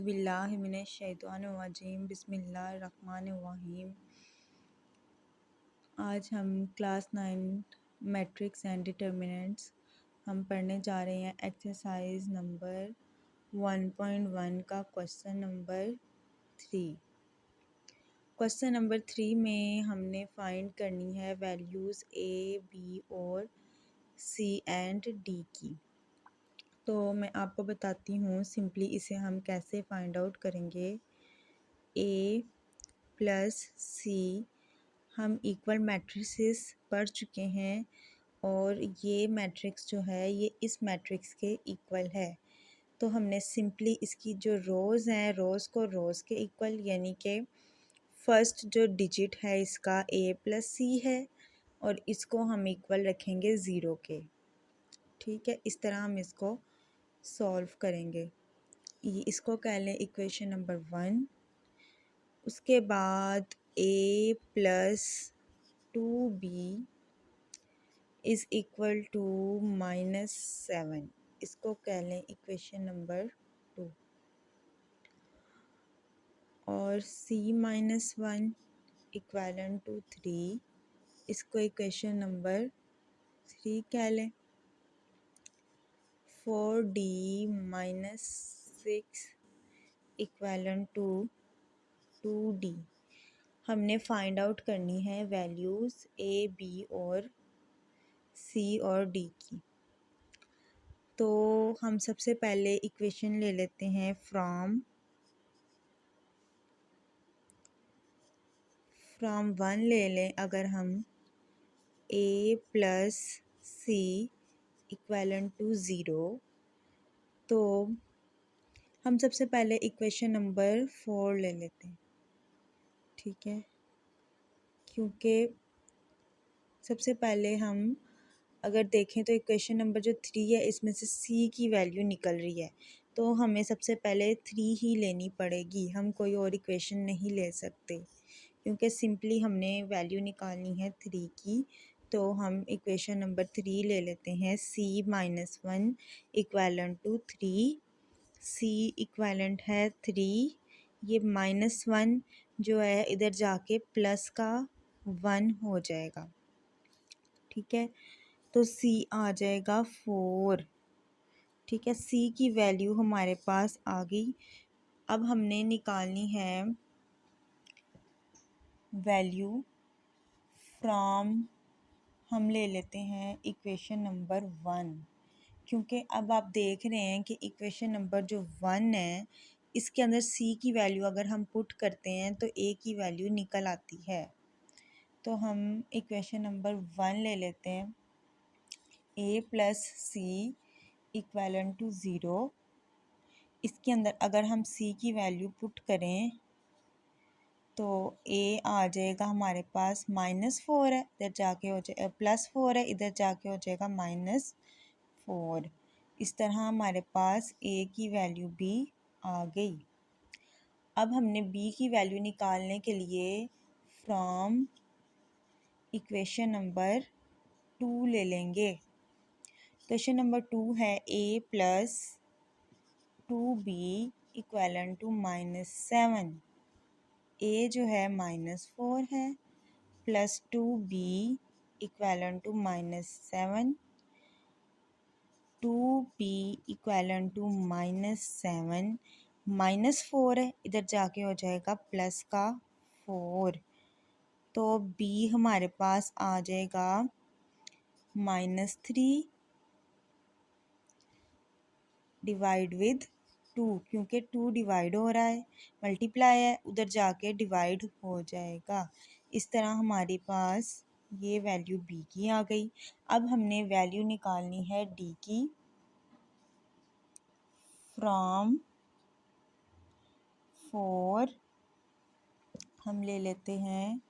औज़ुबिल्लाहि मिनश्शैतानिर्रजीम बिस्मिल्लाहिर्रहमानिर्रहीम। आज हम क्लास 9 मैट्रिक्स एंड डिटर्मिनेंट्स हम पढ़ने जा रहे हैं। एक्सरसाइज नंबर 1.1 का क्वेश्चन नंबर 3। क्वेश्चन नंबर 3 में हमने फाइंड करनी है वैल्यूज़ ए, बी और सी एंड डी की। तो मैं आपको बताती हूँ सिंपली इसे हम कैसे फाइंड आउट करेंगे। ए प्लस सी हम इक्वल मैट्रिसेस पढ़ चुके हैं और ये मैट्रिक्स जो है ये इस मैट्रिक्स के इक्वल है। तो हमने सिंपली इसकी जो रोज़ हैं रोज़ को रोज़ के इक्वल यानी कि फर्स्ट जो डिजिट है इसका ए प्लस सी है और इसको हम इक्वल रखेंगे ज़ीरो के। ठीक है, इस तरह हम इसको सॉल्व करेंगे। ये इसको कह लें इक्वेशन नंबर 1। उसके बाद a plus 2b is equal to -7, इसको कह लें इक्वेशन नंबर 2। और c - 1 इक्वलन टू 3, इसको इक्वेशन नंबर 3 कह लें। 4d - 6 equal to 2d। हमने फाइंड आउट करनी है वैल्यूज़ ए, बी और सी और डी की। तो हम सबसे पहले इक्वेशन ले लेते हैं फ्रॉम 1 ले लें। अगर हम ए प्लस सी इक्वलन टू 0 तो हम सबसे पहले इक्वेशन नंबर 4 ले लेते हैं। ठीक है, क्योंकि सबसे पहले हम अगर देखें तो इक्वेशन नंबर जो 3 है इसमें से सी की वैल्यू निकल रही है, तो हमें सबसे पहले 3 ही लेनी पड़ेगी। हम कोई और इक्वेशन नहीं ले सकते क्योंकि सिंपली हमने वैल्यू निकालनी है 3 की। तो हम इक्वेशन नंबर 3 ले लेते हैं। c - 1 इक्वलन टू 3, c इक्वलेंट है 3। ये -1 जो है इधर जाके प्लस का 1 हो जाएगा। ठीक है, तो c आ जाएगा 4। ठीक है, c की वैल्यू हमारे पास आ गई। अब हमने निकालनी है वैल्यू फ्रॉम, हम ले लेते हैं इक्वेशन नंबर 1, क्योंकि अब आप देख रहे हैं कि इक्वेशन नंबर जो 1 है इसके अंदर c की वैल्यू अगर हम पुट करते हैं तो a की वैल्यू निकल आती है। तो हम इक्वेशन नंबर 1 ले लेते हैं। a प्लस सी इक्वलन टू 0, इसके अंदर अगर हम c की वैल्यू पुट करें तो a आ जाएगा हमारे पास -4 है, इधर जाके हो जाए +4 है, इधर जाके हो जाएगा -4। इस तरह हमारे पास a की वैल्यू भी आ गई। अब हमने b की वैल्यू निकालने के लिए फ्रॉम इक्वेशन नंबर 2 ले लेंगे। क्वेश्चन नंबर 2 है a plus 2b equal to -7। a जो है -4 है plus 2b equal to -7। 2b equal to -7 -4 है, इधर जाके हो जाएगा प्लस का 4। तो b हमारे पास आ जाएगा -3 डिवाइड विद 2, क्योंकि 2 डिवाइड हो रहा है, मल्टीप्लाई है, उधर जाके डिवाइड हो जाएगा। इस तरह हमारे पास ये वैल्यू b की आ गई। अब हमने वैल्यू निकालनी है d की फ्रॉम 4। हम ले लेते हैं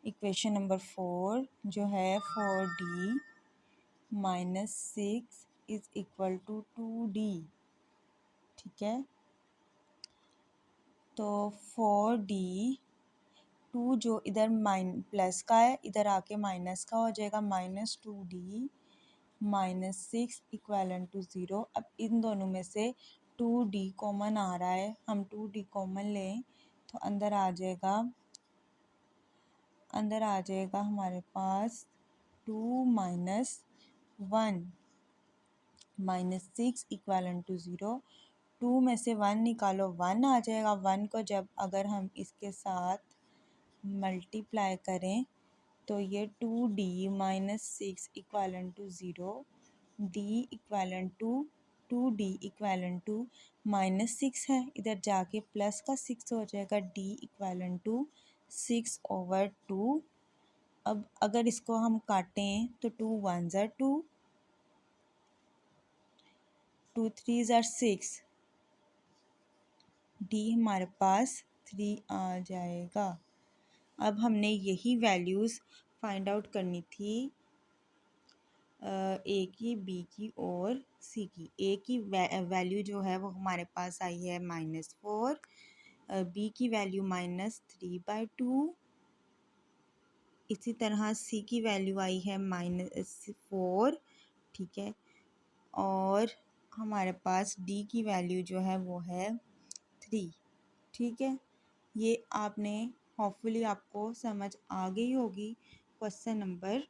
इक्वेशन नंबर 4 जो है 4d - 6 is equal to 2d। ठीक है, तो 4d 2 जो इधर प्लस का है इधर आके माइनस का हो जाएगा, -2d - 6 इक्वलन टू 0। अब इन दोनों में से 2D कॉमन आ रहा है, हम 2D कॉमन लें तो अंदर आ जाएगा हमारे पास 2 माइनस 1 माइनस 6 इक्वलन टू 0। 2 में से 1 निकालो, 1 आ जाएगा। 1 को जब अगर हम इसके साथ मल्टीप्लाई करें तो ये 2D minus 6 equal to 0, D equal to 2D equal to minus 6 है, इधर जाके प्लस का 6 हो जाएगा, D इक्वलन टू 6/2। अब अगर इसको हम काटें तो 2 1 ज़ा 2, 2 3 ज़ा 6, D हमारे पास 3 आ जाएगा। अब हमने यही वैल्यूज़ फाइंड आउट करनी थी ए की, बी की और सी की। ए की वैल्यू जो है वो हमारे पास आई है -4, बी की वैल्यू -3/2, इसी तरह सी की वैल्यू आई है -4, ठीक है, और हमारे पास डी की वैल्यू जो है वो है 3, ठीक है। ये आपने होपफुली आपको समझ आ गई होगी क्वेश्चन नंबर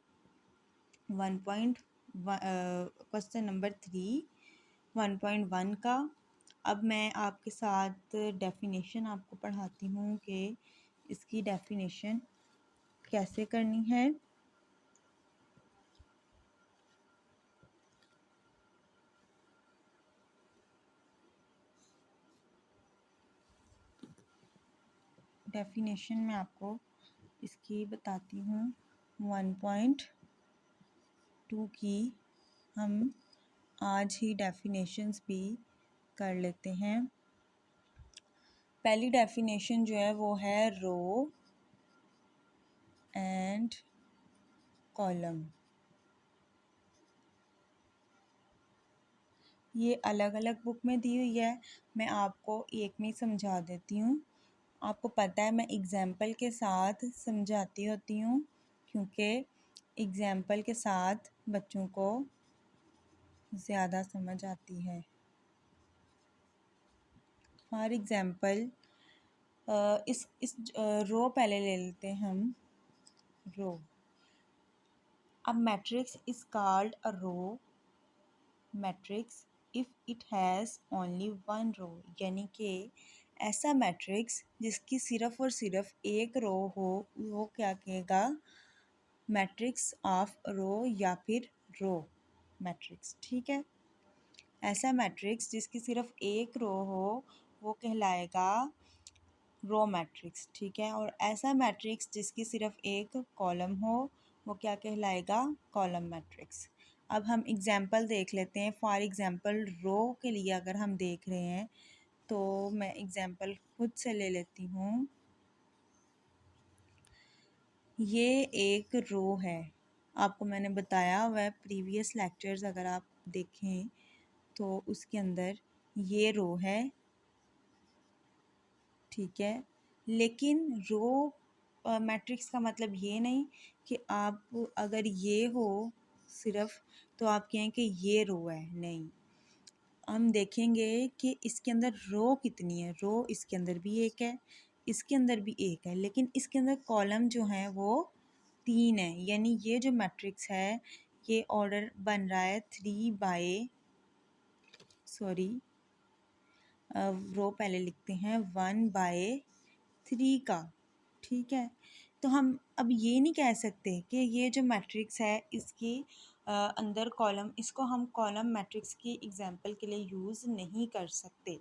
3 1.1 का। अब मैं आपके साथ डेफिनेशन आपको पढ़ाती हूँ कि इसकी डेफिनेशन कैसे करनी है। डेफिनेशन मैं आपको इसकी बताती हूँ। 1.2 की हम आज ही डेफिनेशंस भी कर लेते हैं। पहली डेफिनेशन जो है वो है रो एंड कॉलम। ये अलग अलग बुक में दी हुई है, मैं आपको एक में समझा देती हूँ। आपको पता है मैं एग्ज़ाम्पल के साथ समझाती होती हूँ, क्योंकि एग्ज़ाम्पल के साथ बच्चों को ज़्यादा समझ आती है। फॉर एग्ज़ाम्पल इस रो पहले ले लेते हैं हम, रो। अब matrix is called a row matrix if it has only one row, यानी कि ऐसा मैट्रिक्स जिसकी सिर्फ और सिर्फ एक रो हो, वो क्या कहेगा, मैट्रिक्स ऑफ रो या फिर रो मैट्रिक्स, ठीक है। ऐसा मैट्रिक्स जिसकी सिर्फ एक रो हो वो कहलाएगा रो मैट्रिक्स, ठीक है। और ऐसा मैट्रिक्स जिसकी सिर्फ एक कॉलम हो वो क्या कहलाएगा, कॉलम मैट्रिक्स। अब हम एग्जांपल देख लेते हैं। फॉर एग्जांपल रो के लिए अगर हम देख रहे हैं तो मैं एग्जांपल खुद से ले लेती हूँ। ये एक रो है, आपको मैंने बताया हुआ है प्रीवियस लेक्चर्स अगर आप देखें तो उसके अंदर ये रो है, ठीक है। लेकिन रो मैट्रिक्स का मतलब ये नहीं कि आप अगर ये हो सिर्फ तो आप कहें कि ये रो है, नहीं। हम देखेंगे कि इसके अंदर रो कितनी है। रो इसके अंदर भी एक है, इसके अंदर भी एक है, लेकिन इसके अंदर कॉलम जो है वो 3 है। यानी ये जो मैट्रिक्स है ये ऑर्डर बन रहा है रो पहले लिखते हैं 1/3 का, ठीक है। तो हम अब ये नहीं कह सकते कि ये जो मैट्रिक्स है इसकी अंदर कॉलम, इसको हम कॉलम मैट्रिक्स की एग्जांपल के लिए यूज़ नहीं कर सकते।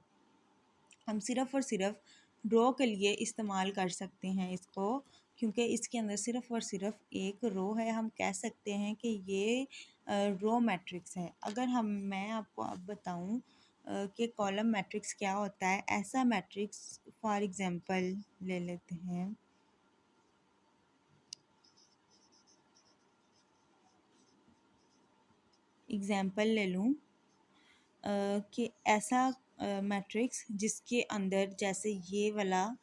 हम सिर्फ़ और सिर्फ रो के लिए इस्तेमाल कर सकते हैं इसको, क्योंकि इसके अंदर सिर्फ़ और सिर्फ एक रो है। हम कह सकते हैं कि ये रो मैट्रिक्स है। अगर मैं आपको अब बताऊं कि कॉलम मैट्रिक्स क्या होता है। ऐसा मैट्रिक्स फॉर एग्जांपल ले लेते हैं, एग्जांपल ले लूं कि ऐसा मैट्रिक्स जिसके अंदर जैसे ये वाला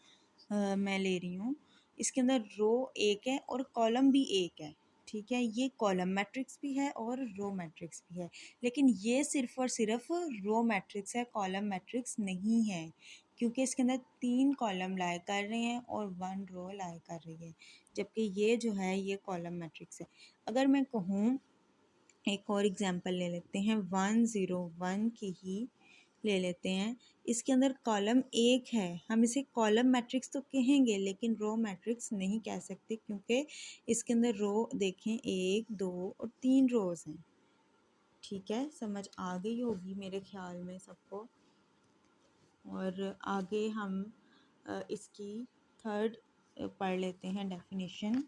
मैं ले रही हूँ, इसके अंदर रो एक है और कॉलम भी एक है, ठीक है, ये कॉलम मैट्रिक्स भी है और रो मैट्रिक्स भी है, लेकिन ये सिर्फ और सिर्फ रो मैट्रिक्स है, कॉलम मैट्रिक्स नहीं है, क्योंकि इसके अंदर 3 कॉलम लाए कर रहे हैं और 1 रो लाए कर रही है, जबकि ये जो है ये कॉलम मैट्रिक्स है। अगर मैं कहूँ, एक और एग्जांपल ले लेते हैं, 101 की ही ले लेते हैं। इसके अंदर कॉलम एक है, हम इसे कॉलम मैट्रिक्स तो कहेंगे लेकिन रो मैट्रिक्स नहीं कह सकते, क्योंकि इसके अंदर रो देखें 1 2 और 3 रोज़ हैं। ठीक है, समझ आ गई होगी मेरे ख्याल में सबको। और आगे हम इसकी थर्ड पढ़ लेते हैं डेफिनेशन।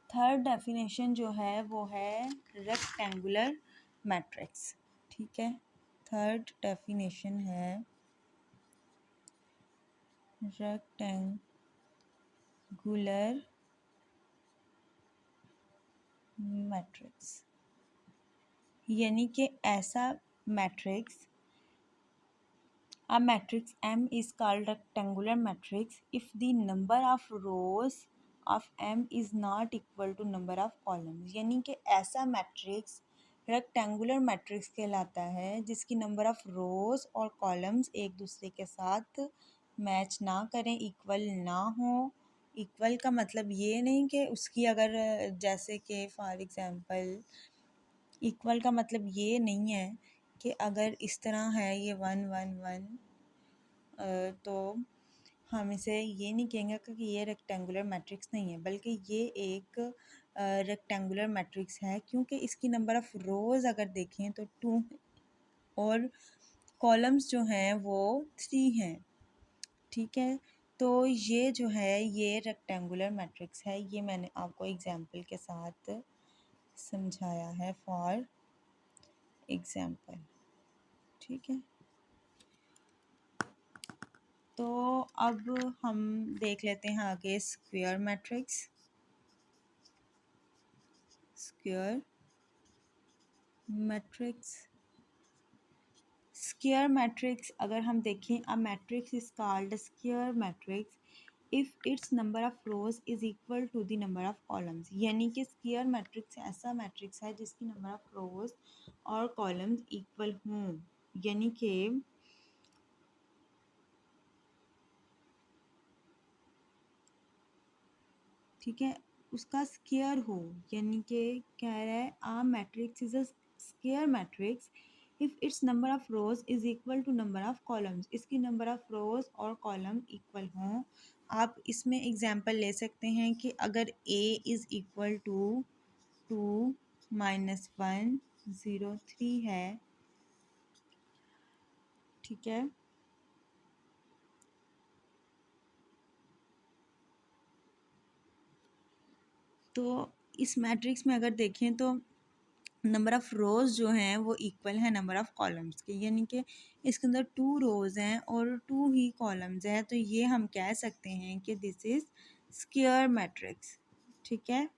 थर्ड डेफिनेशन जो है वो है रेक्टेंगुलर मैट्रिक्स। ठीक है, थर्ड डेफिनेशन है रेक्टेंगुलर मैट्रिक्स, यानी कि ऐसा matrix, a matrix M is called rectangular matrix if the number of rows of M is not equal to number of columns। यानी कि ऐसा मैट्रिक्स रेक्टेंगुलर मैट्रिक्स कहलाता है जिसकी नंबर ऑफ रोज और कॉलम्स एक दूसरे के साथ मैच ना करें, इक्वल ना हो। इक्वल का मतलब ये नहीं कि उसकी अगर, जैसे कि फॉर एग्ज़ाम्पल, इक्वल का मतलब ये नहीं है कि अगर इस तरह है ये 1 1 1, तो हम इसे ये नहीं कहेंगे कि ये रेक्टेंगुलर मैट्रिक्स नहीं है, बल्कि ये एक रेक्टेंगुलर मैट्रिक्स है, क्योंकि इसकी नंबर ऑफ़ रोज़ अगर देखें तो 2 और कॉलम्स जो हैं वो 3 हैं। ठीक है, तो ये जो है ये रेक्टेंगुलर मैट्रिक्स है, ये मैंने आपको एग्जांपल के साथ समझाया है, फॉर एग्जांपल। ठीक है, तो अब हम देख लेते हैं आगे square matrix. Square matrix, square matrix अगर हम देखें, a matrix is called square matrix if its number of rows is equal to the number of columns. यानी कि स्क्वायर मैट्रिक्स ऐसा मैट्रिक्स है जिसकी नंबर ऑफ रोज और कॉलम्स इक्वल हों, यानी कि ठीक है, उसका स्क्वायर हो, यानी कि कह रहा है a matrix is a square matrix if its number of rows is equal to number of columns. इसकी नंबर ऑफ रोज और कॉलम इक्वल हों। आप इसमें एग्जांपल ले सकते हैं कि अगर a इज़ इक्वल टू 2 -1 0 3 है, ठीक है, तो इस मैट्रिक्स में अगर देखें तो नंबर ऑफ़ रोज़ जो हैं वो इक्वल है नंबर ऑफ़ कॉलम्स के, यानी कि इसके अंदर 2 रोज़ हैं और 2 ही कॉलम्स हैं, तो ये हम कह सकते हैं कि दिस इज़ स्क्वायर मैट्रिक्स। ठीक है,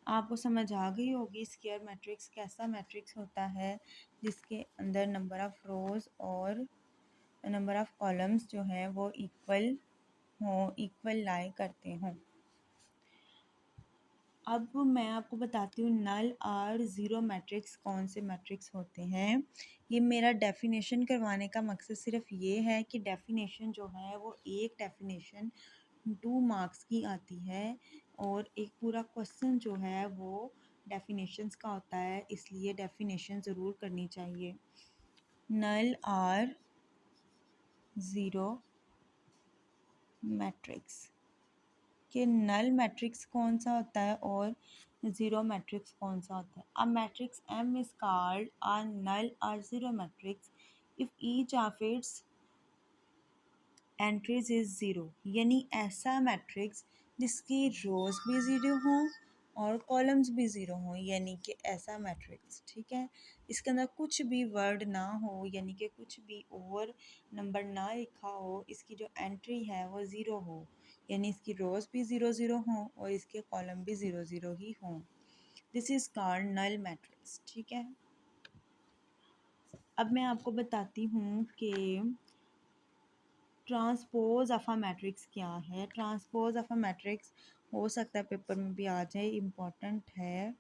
आपको समझ आ गई होगी स्क्वायर मैट्रिक्स कैसा मैट्रिक्स होता है जिसके अंदर नंबर ऑफ़ रोज़ और नंबर ऑफ़ कॉलम्स जो हैं वो इक्वल हों, इक्वल लाई करते हों। अब मैं आपको बताती हूँ नल और ज़ीरो मैट्रिक्स कौन से मैट्रिक्स होते हैं। ये मेरा डेफिनेशन करवाने का मकसद सिर्फ ये है कि डेफिनेशन जो है वो एक डेफिनेशन 2 मार्क्स की आती है और एक पूरा क्वेश्चन जो है वो डेफिनेशंस का होता है, इसलिए डेफिनेशन ज़रूर करनी चाहिए। नल और ज़ीरो मैट्रिक्स कि नल मैट्रिक्स कौन सा होता है और ज़ीरो मैट्रिक्स कौन सा होता है। A matrix M is called a null और zero matrix if each of its entries is zero, यानी ऐसा मैट्रिक्स जिसकी रोज़ भी ज़ीरो हों और कॉलम्स भी ज़ीरो हों, यानी कि ऐसा मैट्रिक्स। ठीक है, इसके अंदर कुछ भी वर्ड ना हो, यानी कि कुछ भी और नंबर ना लिखा हो, इसकी जो एंट्री है वो ज़ीरो हो, यानी इसकी रोज़ भी ज़ीरो ज़ीरो हों और इसके कॉलम भी ज़ीरो ज़ीरो ही हों। This is called null matrix. ठीक है, अब मैं आपको बताती हूँ कि ट्रांसपोज ऑफ अ मैट्रिक्स क्या है। ट्रांसपोज ऑफ अ मैट्रिक्स हो सकता है पेपर में भी आ जाए, इम्पोर्टेंट है।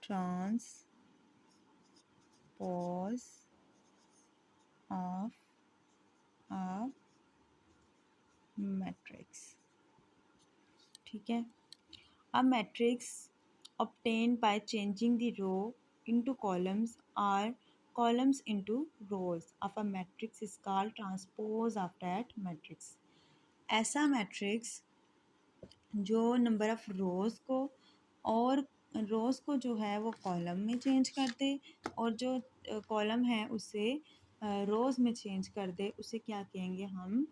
Transpose of a matrix. ठीक है, a matrix obtained by changing the row into columns or columns into rows of a matrix is called transpose of that matrix। ऐसा मैट्रिक्स जो नंबर ऑफ़ रोज़ को और रोज़ को जो है वो कॉलम में चेंज कर दे, और जो कॉलम है उसे रोज़ में चेंज कर दे, उसे क्या कहेंगे हम,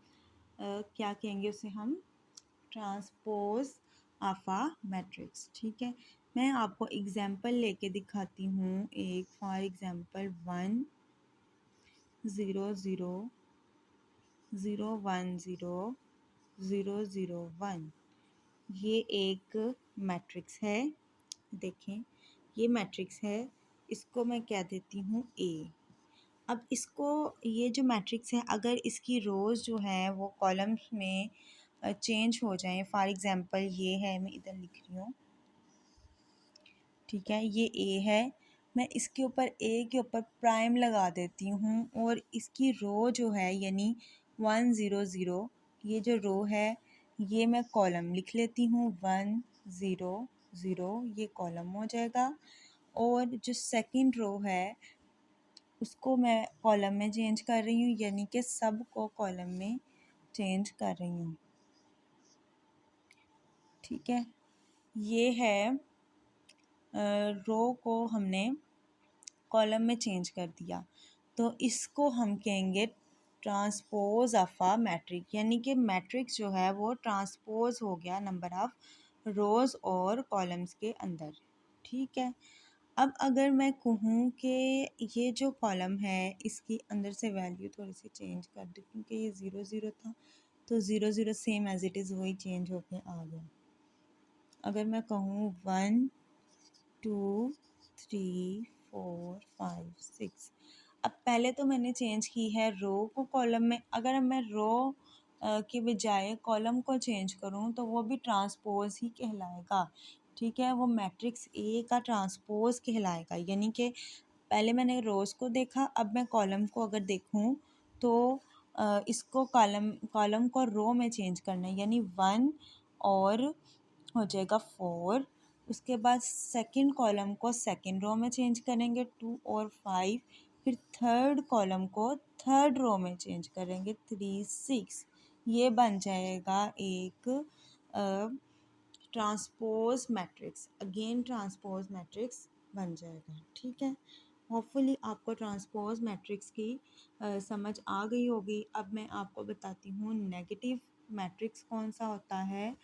क्या कहेंगे उसे हम, ट्रांसपोज ऑफ अ मैट्रिक्स। ठीक है, मैं आपको एग्जांपल लेके दिखाती हूँ एक। फॉर एग्जांपल 1 0 0 0 1 0 0 0 1, ये एक मैट्रिक्स है। देखें, ये मैट्रिक्स है, इसको मैं क्या देती हूँ ए। अब इसको, ये जो मैट्रिक्स है, अगर इसकी रोज़ जो है वो कॉलम्स में चेंज हो जाएं, फॉर एग्जांपल ये है, मैं इधर लिख रही हूँ। ठीक है, ये ए है, मैं इसके ऊपर ए के ऊपर प्राइम लगा देती हूँ और इसकी रो जो है यानी 1 0 0, ये जो रो है ये मैं कॉलम लिख लेती हूँ, 1 0 0 ये कॉलम हो जाएगा। और जो सेकंड रो है उसको मैं कॉलम में चेंज कर रही हूँ, यानी कि सब को कॉलम में चेंज कर रही हूँ। ठीक है, ये है रो को हमने कॉलम में चेंज कर दिया, तो इसको हम कहेंगे ट्रांसपोज ऑफ अ मैट्रिक्स, यानी कि मैट्रिक्स जो है वो ट्रांसपोज हो गया नंबर ऑफ रोज़ और कॉलम्स के अंदर। ठीक है, अब अगर मैं कहूँ कि ये जो कॉलम है इसकी अंदर से वैल्यू थोड़ी सी चेंज कर दूँ, क्योंकि ये 0 0 था, तो 0 0 सेम एज इट इज़ वही चेंज होके आ गया। अगर मैं कहूँ 1 2 3 4 5 6, अब पहले तो मैंने चेंज की है रो को कॉलम में, अगर मैं रो के बजाय कॉलम को चेंज करूँ तो वो भी ट्रांसपोज ही कहलाएगा। ठीक है, वो मैट्रिक्स ए का ट्रांसपोज कहलाएगा, यानी कि पहले मैंने रोज़ को देखा, अब मैं कॉलम को अगर देखूँ तो इसको कॉलम कॉलम को रो में चेंज करना है, यानी 1 और हो जाएगा 4, उसके बाद सेकंड कॉलम को सेकंड रो में चेंज करेंगे 2 और 5, फिर थर्ड कॉलम को थर्ड रो में चेंज करेंगे 3 6, ये बन जाएगा एक transpose matrix, again transpose matrix बन जाएगा। ठीक है, होपफुली आपको ट्रांसपोज मैट्रिक्स की समझ आ गई होगी। अब मैं आपको बताती हूँ नेगेटिव मैट्रिक्स कौन सा होता है।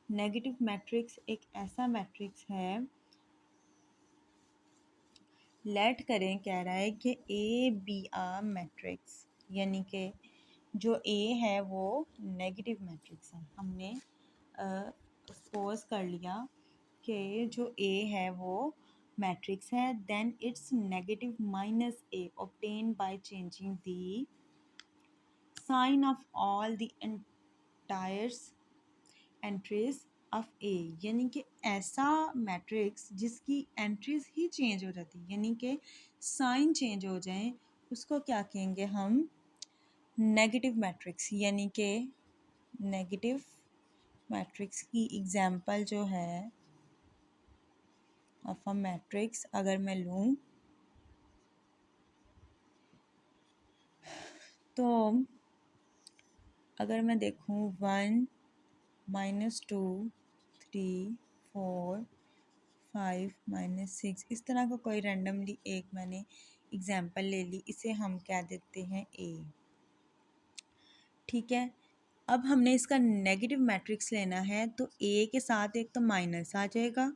नेगेटिव मैट्रिक्स एक ऐसा मैट्रिक्स है, लेट करें कह रहा है कि ए बी आ मैट्रिक्स, यानी कि जो ए है वो नेगेटिव मैट्रिक्स है। हमने सपोज कर लिया कि जो ए है वो मैट्रिक्स है, then its negative minus A obtained by changing the sign of all the entires entries of A, यानी कि ऐसा मैट्रिक्स जिसकी एंट्रीज ही चेंज हो जाती है, यानी कि साइन चेंज हो जाए, उसको क्या कहेंगे हम, नेगेटिव मैट्रिक्स। यानी कि नेगेटिव मैट्रिक्स की एग्जांपल जो है ऑफ अ मैट्रिक्स अगर मैं लूँ तो अगर मैं देखूँ 1 -2 3 4 5 -6, इस तरह का कोई रैंडमली एक मैंने एग्जांपल ले ली, इसे हम क्या देते हैं ए। ठीक है, अब हमने इसका नेगेटिव मैट्रिक्स लेना है, तो ए के साथ एक तो माइनस आ जाएगा,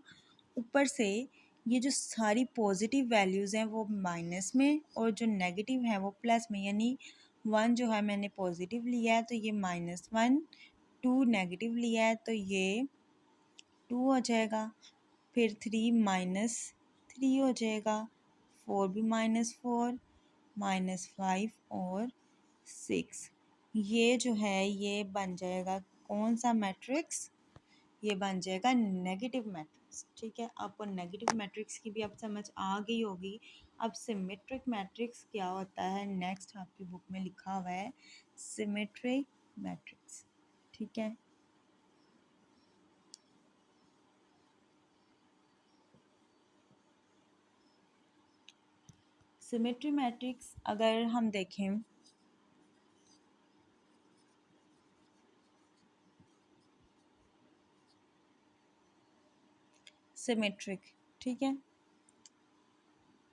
ऊपर से ये जो सारी पॉजिटिव वैल्यूज़ हैं वो माइनस में और जो नेगेटिव है वो प्लस में, यानी 1 जो है मैंने पॉजिटिव लिया है तो ये -1, 2 नेगेटिव लिया है तो ये 2 हो जाएगा, फिर 3 -3 हो जाएगा, 4 भी -4, -5 और 6। ये जो है ये बन जाएगा कौन सा मैट्रिक्स, ये बन जाएगा नेगेटिव मैट्रिक्स। ठीक है, आपको नेगेटिव मैट्रिक्स की भी अब समझ आ गई होगी। अब सिमेट्रिक मैट्रिक्स क्या होता है, नेक्स्ट आपकी बुक में लिखा हुआ है सिमेट्रिक मैट्रिक्स। ठीक है, सिमेट्री मैट्रिक्स अगर हम देखें, सिमेट्रिक, ठीक है,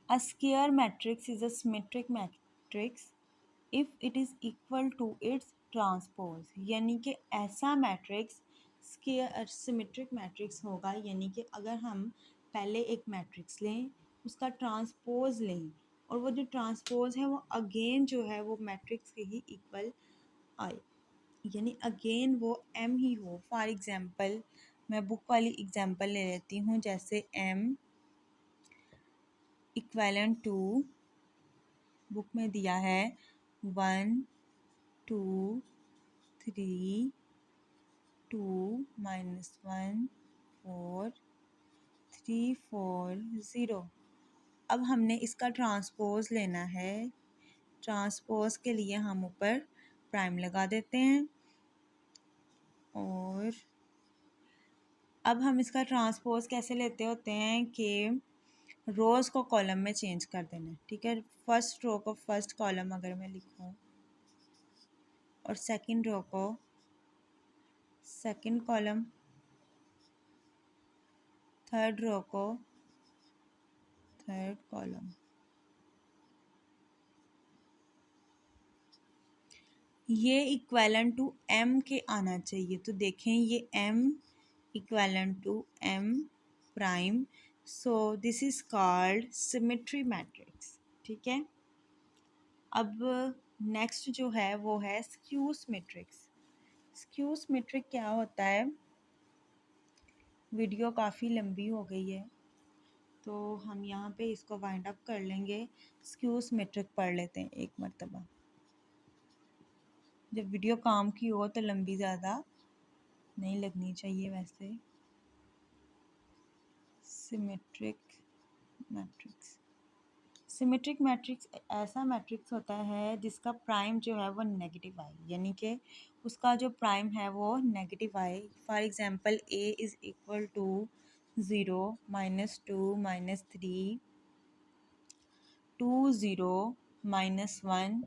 a square matrix is a symmetric matrix if it is equal to its transpose, यानी कि ऐसा मैट्रिक्स स्क्वायर सिमेट्रिक मैट्रिक्स होगा, यानी कि अगर हम पहले एक मैट्रिक्स लें उसका ट्रांसपोज लें और वो जो ट्रांसपोज है वो अगेन जो है वो मैट्रिक्स के ही इक्वल आए, यानी अगेन वो एम ही हो। फॉर एग्जांपल मैं बुक वाली एग्जांपल ले लेती हूँ, जैसे एम इक्वलेंट टू, बुक में दिया है 1 2 3 2 -1 4 3 4 0। अब हमने इसका ट्रांसपोज लेना है, ट्रांसपोज के लिए हम ऊपर प्राइम लगा देते हैं और अब हम इसका ट्रांसपोज कैसे लेते होते हैं कि रोज़ को कॉलम में चेंज कर देना है। ठीक है, फर्स्ट रो को फर्स्ट कॉलम अगर मैं लिखूं और सेकंड रो को सेकंड कॉलम, थर्ड रो को थर्ड कॉलम, ये इक्वेलेंट टू एम के आना चाहिए। तो देखें ये M equivalent to M prime, so this is called symmetry matrix. ठीक है, अब नेक्स्ट जो है वो है स्क्यू सिमेट्रिक्स। स्क्यू सिमेट्रिक क्या होता है, वीडियो काफ़ी लंबी हो गई है तो हम यहाँ पे इसको वाइंड अप कर लेंगे। स्क्यू सिमेट्रिक पढ़ लेते हैं एक मरतबा, जब वीडियो काम की हो तो लंबी ज़्यादा नहीं लगनी चाहिए। वैसे सिमेट्रिक मैट्रिक्स, सिमेट्रिक मैट्रिक्स ऐसा मैट्रिक्स होता है जिसका प्राइम जो है वो नेगेटिव आए, यानी कि उसका जो प्राइम है वो नेगेटिव आए। For example A is equal to 0 -2 -3 2 0 -1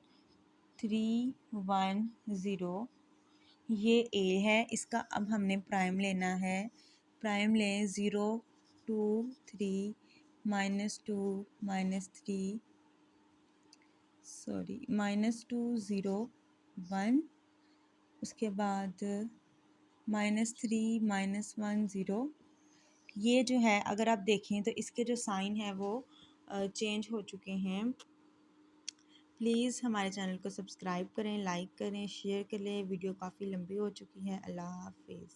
3 1 0, ये ए है, इसका अब हमने प्राइम लेना है। प्राइम लें 0 2 3 -2 -3 सॉरी -2 0 1, उसके बाद -3 -1 0। ये जो है अगर आप देखें तो इसके जो साइन है वो चेंज हो चुके हैं। प्लीज़ हमारे चैनल को सब्सक्राइब करें, लाइक करें, शेयर करें। वीडियो काफ़ी लंबी हो चुकी है। अल्लाह हाफिज़।